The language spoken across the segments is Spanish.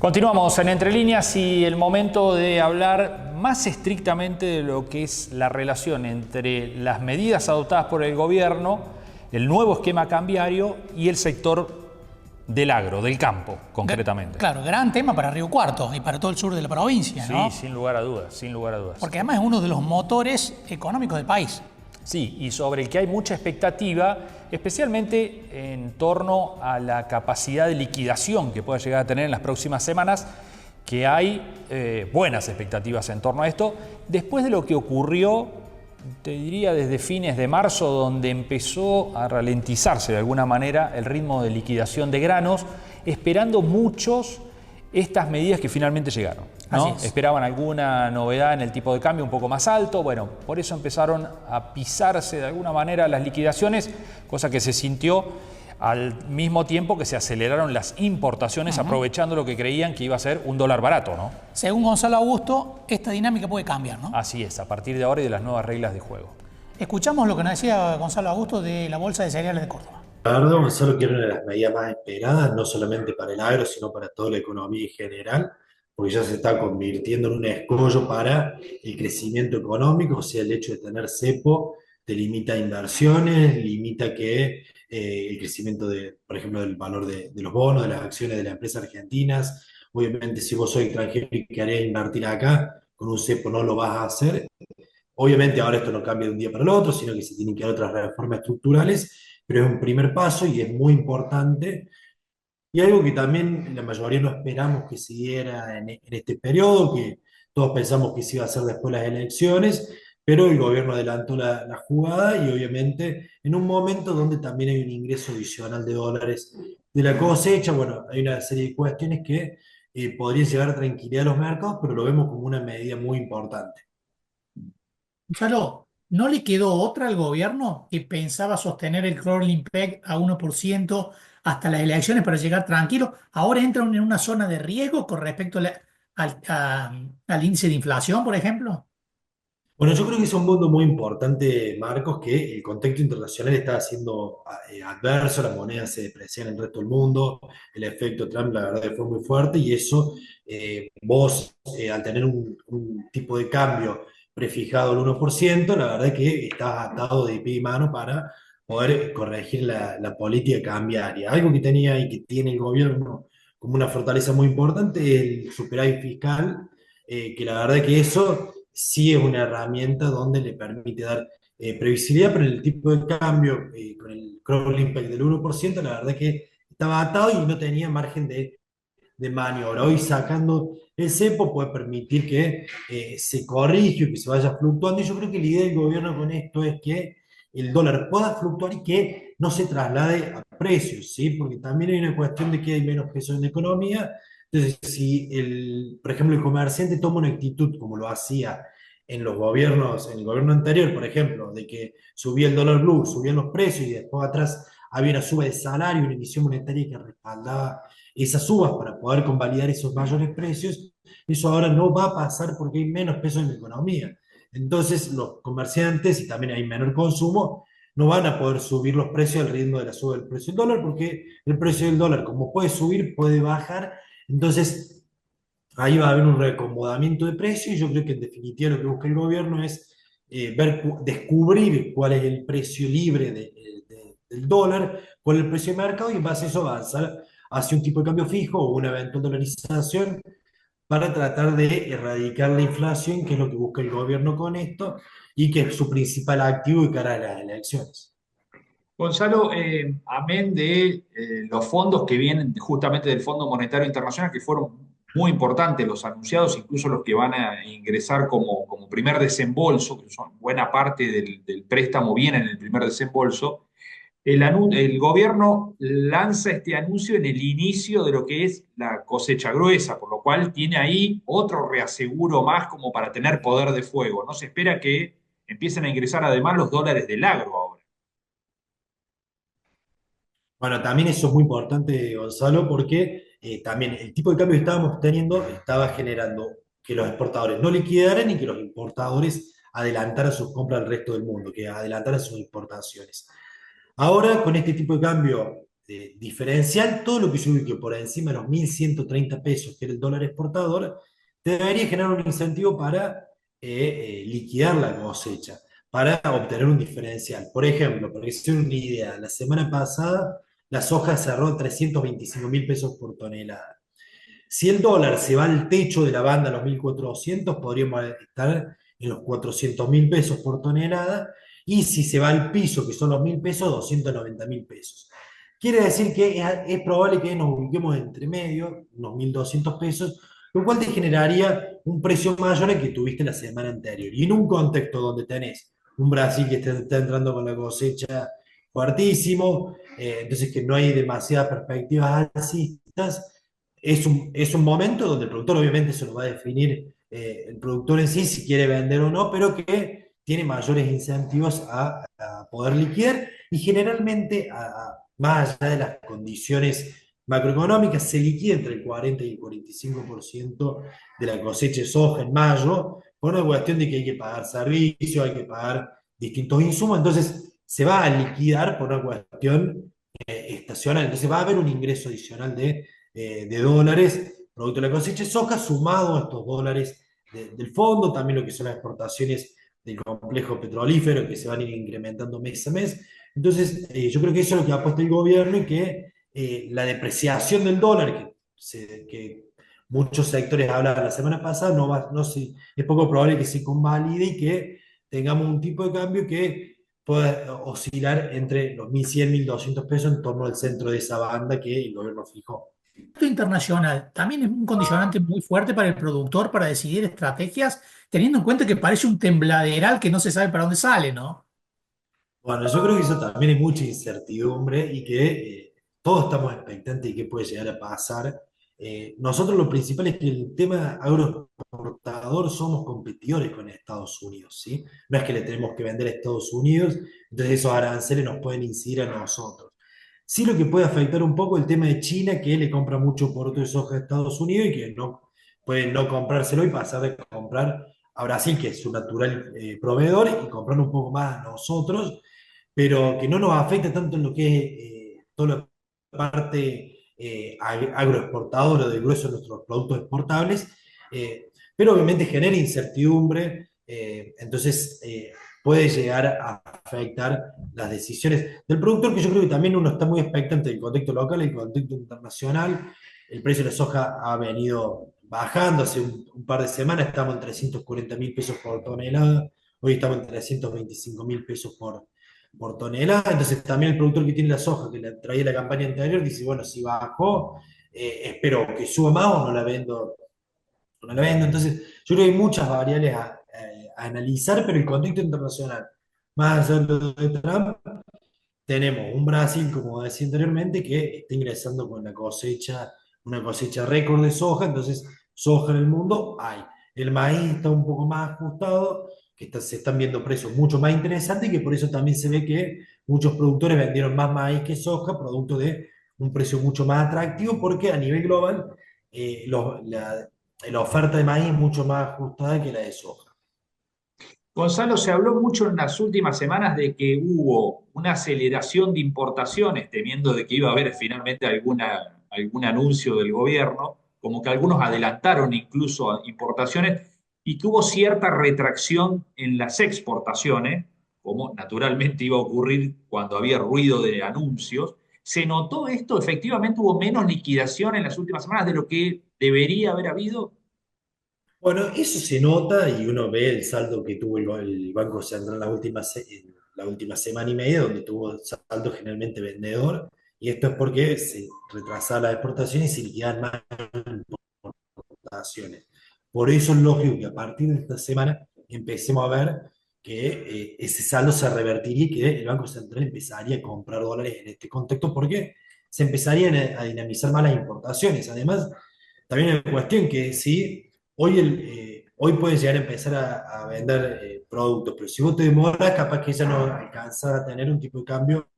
Continuamos en Entre Líneas y el momento de hablar más estrictamente de lo que es la relación entre las medidas adoptadas por el gobierno, el nuevo esquema cambiario y el sector del agro, del campo, concretamente. Claro, gran tema para Río Cuarto y para todo el sur de la provincia, ¿no? Sí, sin lugar a dudas, sin lugar a dudas. Porque además es uno de los motores económicos del país. Sí, y sobre el que hay mucha expectativa, especialmente en torno a la capacidad de liquidación que pueda llegar a tener en las próximas semanas, que hay buenas expectativas en torno a esto, después de lo que ocurrió, te diría desde fines de marzo, donde empezó a ralentizarse de alguna manera el ritmo de liquidación de granos, esperando muchos estas medidas que finalmente llegaron, ¿no? Esperaban alguna novedad en el tipo de cambio un poco más alto, bueno, por eso empezaron a pisarse de alguna manera las liquidaciones, cosa que se sintió al mismo tiempo que se aceleraron las importaciones, aprovechando lo que creían que iba a ser un dólar barato, ¿no? Según Gonzalo Augusto, esta dinámica puede cambiar, ¿no? Así es, a partir de ahora y de las nuevas reglas de juego. Escuchamos lo que nos decía Gonzalo Augusto de la Bolsa de Cereales de Córdoba. La verdad, Gonzalo, que era una de las medidas más esperadas, no solamente para el agro, sino para toda la economía en general, porque ya se está convirtiendo en un escollo para el crecimiento económico, o sea, el hecho de tener cepo te limita inversiones, limita que el crecimiento, por ejemplo, del valor de los bonos, de las acciones de las empresas argentinas. Obviamente, si vos sos extranjero y querés invertir acá, con un cepo no lo vas a hacer. Obviamente ahora esto no cambia de un día para el otro, sino que se tienen que dar otras reformas estructurales, pero es un primer paso y es muy importante. Y algo que también la mayoría no esperamos que se diera en este periodo, que todos pensamos que se iba a hacer después de las elecciones, pero el gobierno adelantó la jugada y obviamente en un momento donde también hay un ingreso adicional de dólares de la cosecha. Bueno, hay una serie de cuestiones que podrían llevar a tranquilidad a los mercados, pero lo vemos como una medida muy importante. Gonzalo, ¿no le quedó otra al gobierno que pensaba sostener el crawling peg a 1% hasta las elecciones para llegar tranquilo? Ahora entran en una zona de riesgo con respecto al índice de inflación, por ejemplo. Bueno, yo creo que es un mundo muy importante, Marcos, que el contexto internacional está siendo adverso, la moneda se deprecia en el resto del mundo, el efecto Trump la verdad que fue muy fuerte y eso, vos al tener un tipo de cambio prefijado al 1%, la verdad que estás atado de pie y mano para poder corregir la política cambiaria. Algo que tenía y que tiene el gobierno como una fortaleza muy importante es el superávit fiscal, que la verdad que eso sí es una herramienta donde le permite dar previsibilidad, pero el tipo de cambio con el crawling peg del 1%, la verdad que estaba atado y no tenía margen de maniobra. Hoy sacando el cepo puede permitir que se corrija y que se vaya fluctuando. Y yo creo que la idea del gobierno con esto es que el dólar pueda fluctuar y que no se traslade a precios, ¿sí? Porque también hay una cuestión de que hay menos peso en la economía. Entonces, si por ejemplo, el comerciante toma una actitud como lo hacía en los gobiernos, en el gobierno anterior, por ejemplo, de que subía el dólar blue, subían los precios y después atrás había una suba de salario, una emisión monetaria que respaldaba esas subas para poder convalidar esos mayores precios, eso ahora no va a pasar porque hay menos peso en la economía. Entonces los comerciantes, y también hay menor consumo, no van a poder subir los precios al ritmo de la suba del precio del dólar, porque el precio del dólar, como puede subir, puede bajar. Entonces ahí va a haber un reacomodamiento de precios y yo creo que en definitiva lo que busca el gobierno es descubrir cuál es el precio libre del dólar, cuál es el precio de mercado y en base a eso avanzar hacia un tipo de cambio fijo o una eventual dolarización para tratar de erradicar la inflación, que es lo que busca el gobierno con esto y que es su principal activo de cara a las elecciones. Gonzalo, amén de los fondos que vienen justamente del Fondo Monetario Internacional, que fueron muy importantes los anunciados, incluso los que van a ingresar como primer desembolso, que son buena parte del préstamo viene en el primer desembolso. El gobierno lanza este anuncio en el inicio de lo que es la cosecha gruesa, por lo cual tiene ahí otro reaseguro más como para tener poder de fuego. No se espera que empiecen a ingresar además los dólares del agro ahora. Bueno, también eso es muy importante, Gonzalo, porque también el tipo de cambio que estábamos teniendo estaba generando que los exportadores no liquidaran y que los importadores adelantaran sus compras al resto del mundo, que adelantaran sus importaciones. Ahora, con este tipo de cambio diferencial, todo lo que se ubique por encima de los 1.130 pesos, que era el dólar exportador, te debería generar un incentivo para liquidar la cosecha, para obtener un diferencial. Por ejemplo, para que se den una idea, la semana pasada la soja cerró a 325.000 pesos por tonelada. Si el dólar se va al techo de la banda a los 1.400, podríamos estar en los 400.000 pesos por tonelada, y si se va al piso, que son los 1.000 pesos, 290.000 pesos. Quiere decir que es probable que nos ubiquemos entre medio, unos 1.200 pesos, lo cual te generaría un precio mayor al que tuviste la semana anterior. Y en un contexto donde tenés un Brasil que está entrando con la cosecha fuertísimo, entonces que no hay demasiadas perspectivas alcistas, es un momento donde el productor obviamente se lo va a definir el productor en sí, si quiere vender o no, pero que tiene mayores incentivos a poder liquidar, y generalmente, más allá de las condiciones macroeconómicas, se liquida entre el 40 y el 45% de la cosecha de soja en mayo, por una cuestión de que hay que pagar servicios, hay que pagar distintos insumos, entonces se va a liquidar por una cuestión estacional, entonces va a haber un ingreso adicional de dólares producto de la cosecha de soja, sumado a estos dólares del fondo, también lo que son las exportaciones del complejo petrolífero que se van a ir incrementando mes a mes. Entonces, yo creo que eso es lo que ha puesto el gobierno, y que la depreciación del dólar, que muchos sectores hablaban la semana pasada, es poco probable que se convalide y que tengamos un tipo de cambio que pueda oscilar entre los 1.100, 1.200 pesos, en torno al centro de esa banda que el gobierno fijó. Esto internacional también es un condicionante muy fuerte para el productor para decidir estrategias, teniendo en cuenta que parece un tembladeral que no se sabe para dónde sale, ¿no? Bueno, yo creo que eso también hay mucha incertidumbre, y que todos estamos expectantes de qué puede llegar a pasar. Nosotros lo principal es que el tema agroexportador somos competidores con Estados Unidos, ¿sí? No es que le tenemos que vender a Estados Unidos, entonces esos aranceles nos pueden incidir a nosotros. Sí, lo que puede afectar un poco el tema de China, que le compra mucho poroto de soja a Estados Unidos y que no puede no comprárselo y pasar de comprar a Brasil, que es su natural proveedor, y comprar un poco más a nosotros, pero que no nos afecta tanto en lo que es toda la parte agroexportadora del grueso de nuestros productos exportables, pero obviamente genera incertidumbre, entonces puede llegar a afectar las decisiones del productor, que yo creo que también uno está muy expectante del contexto local y el contexto internacional. El precio de la soja ha venido bajando, hace un par de semanas estamos en 340.000 pesos por tonelada, hoy estamos en 325.000 pesos por tonelada. Entonces también el productor que tiene la soja, que la traía la campaña anterior, dice, bueno, si bajó, espero que suba más o no la vendo, no la vendo. Entonces yo creo que hay muchas variables a analizar, pero el contexto internacional, más allá de lo de Trump, tenemos un Brasil, como decía anteriormente, que está ingresando con una cosecha récord de soja, entonces soja en el mundo hay. El maíz está un poco más ajustado, se están viendo precios mucho más interesantes, y que por eso también se ve que muchos productores vendieron más maíz que soja, producto de un precio mucho más atractivo, porque a nivel global la oferta de maíz es mucho más ajustada que la de soja. Gonzalo, se habló mucho en las últimas semanas de que hubo una aceleración de importaciones, temiendo de que iba a haber finalmente algún anuncio del gobierno, como que algunos adelantaron incluso importaciones, y que hubo cierta retracción en las exportaciones, como naturalmente iba a ocurrir cuando había ruido de anuncios. ¿Se notó esto? ¿Efectivamente hubo menos liquidación en las últimas semanas de lo que debería haber habido? Bueno, eso se nota, y uno ve el saldo que tuvo el Banco Central en la última semana y media, donde tuvo saldo generalmente vendedor, y esto es porque se retrasaban las exportaciones y se liquidaban más exportaciones. Por eso es lógico que a partir de esta semana empecemos a ver que ese saldo se revertiría, y que el Banco Central empezaría a comprar dólares en este contexto, porque se empezarían a dinamizar más las importaciones. Además, también hay una cuestión que sí, hoy puedes llegar a empezar a vender productos, pero si vos te demoras, capaz que ya no alcanza a tener un tipo de cambio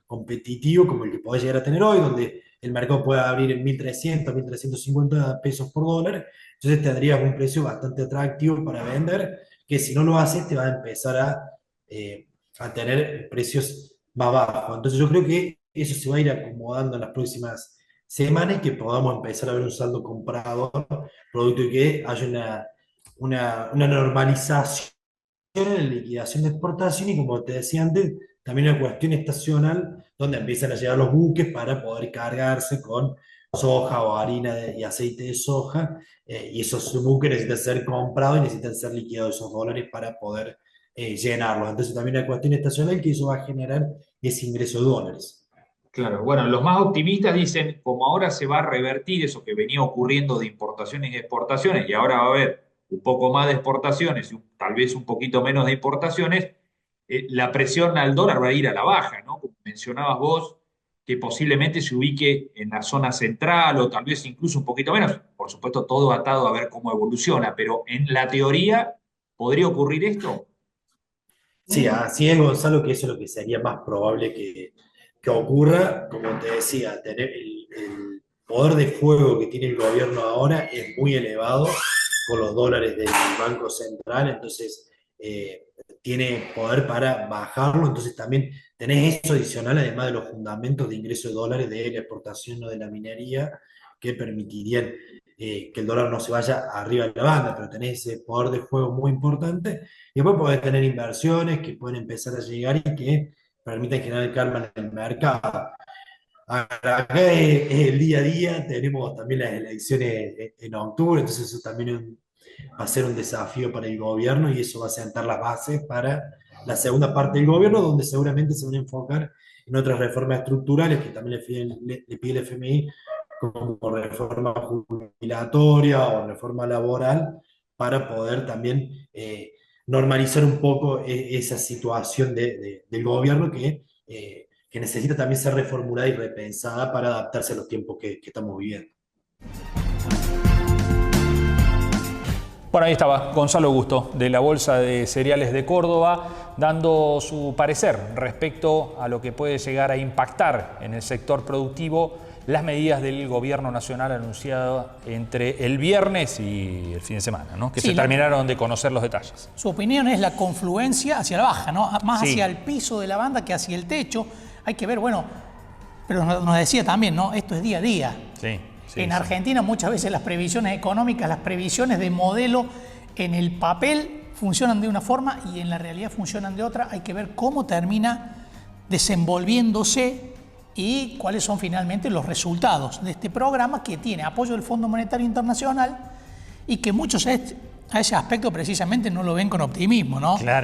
competitivo como el que podés llegar a tener hoy, donde el mercado puede abrir en 1.300, 1.350 pesos por dólar. Entonces tendrías un precio bastante atractivo para vender, que si no lo haces te va a empezar a tener precios más bajos. Entonces yo creo que eso se va a ir acomodando en las próximas semanas y que podamos empezar a ver un saldo comprador, producto de que haya una normalización en la liquidación de exportación y, como te decía antes, también una cuestión estacional donde empiezan a llegar los buques para poder cargarse con soja o harina y aceite de soja, y esos buques necesitan ser comprados y necesitan ser liquidados esos dólares para poder llenarlos. Entonces también una cuestión estacional que eso va a generar ese ingreso de dólares. Claro, bueno, los más optimistas dicen, como ahora se va a revertir eso que venía ocurriendo de importaciones y exportaciones, y ahora va a haber un poco más de exportaciones y tal vez un poquito menos de importaciones, la presión al dólar va a ir a la baja, ¿no? Como mencionabas vos, que posiblemente se ubique en la zona central o tal vez incluso un poquito menos. Por supuesto, todo atado a ver cómo evoluciona, pero en la teoría, ¿podría ocurrir esto? Sí, así es, Gonzalo, que eso es lo que sería más probable que ocurra. Como te decía, tener el poder de fuego que tiene el gobierno ahora es muy elevado con los dólares del Banco Central, entonces tiene poder para bajarlo, entonces también tenés eso adicional, además de los fundamentos de ingreso de dólares de la exportación o de la minería, que permitirían que el dólar no se vaya arriba de la banda, pero tenés ese poder de fuego muy importante. Y después podés tener inversiones que pueden empezar a llegar y que permiten generar calma en el mercado. Acá es el día a día, tenemos también las elecciones en octubre, entonces eso también va a ser un desafío para el gobierno y eso va a sentar las bases para la segunda parte del gobierno, donde seguramente se van a enfocar en otras reformas estructurales que también le pide el FMI, como reforma jubilatoria o reforma laboral, para poder también normalizar un poco esa situación del gobierno que necesita también ser reformulada y repensada para adaptarse a los tiempos que estamos viviendo. Bueno, ahí estaba Gonzalo Augusto de la Bolsa de Cereales de Córdoba dando su parecer respecto a lo que puede llegar a impactar en el sector productivo las medidas del gobierno nacional anunciadas entre el viernes y el fin de semana, ¿no? Que sí, se terminaron de conocer los detalles. Su opinión es la confluencia hacia la baja, ¿no? Más sí, hacia el piso de la banda que hacia el techo. Hay que ver, bueno, pero nos decía también, ¿no? Esto es día a día. Sí. Sí, en Argentina muchas veces las previsiones económicas, las previsiones de modelo en el papel funcionan de una forma y en la realidad funcionan de otra. Hay que ver cómo termina desenvolviéndose y cuáles son finalmente los resultados de este programa que tiene apoyo del Fondo Monetario Internacional y que muchos a ese aspecto precisamente no lo ven con optimismo, ¿no? Claro.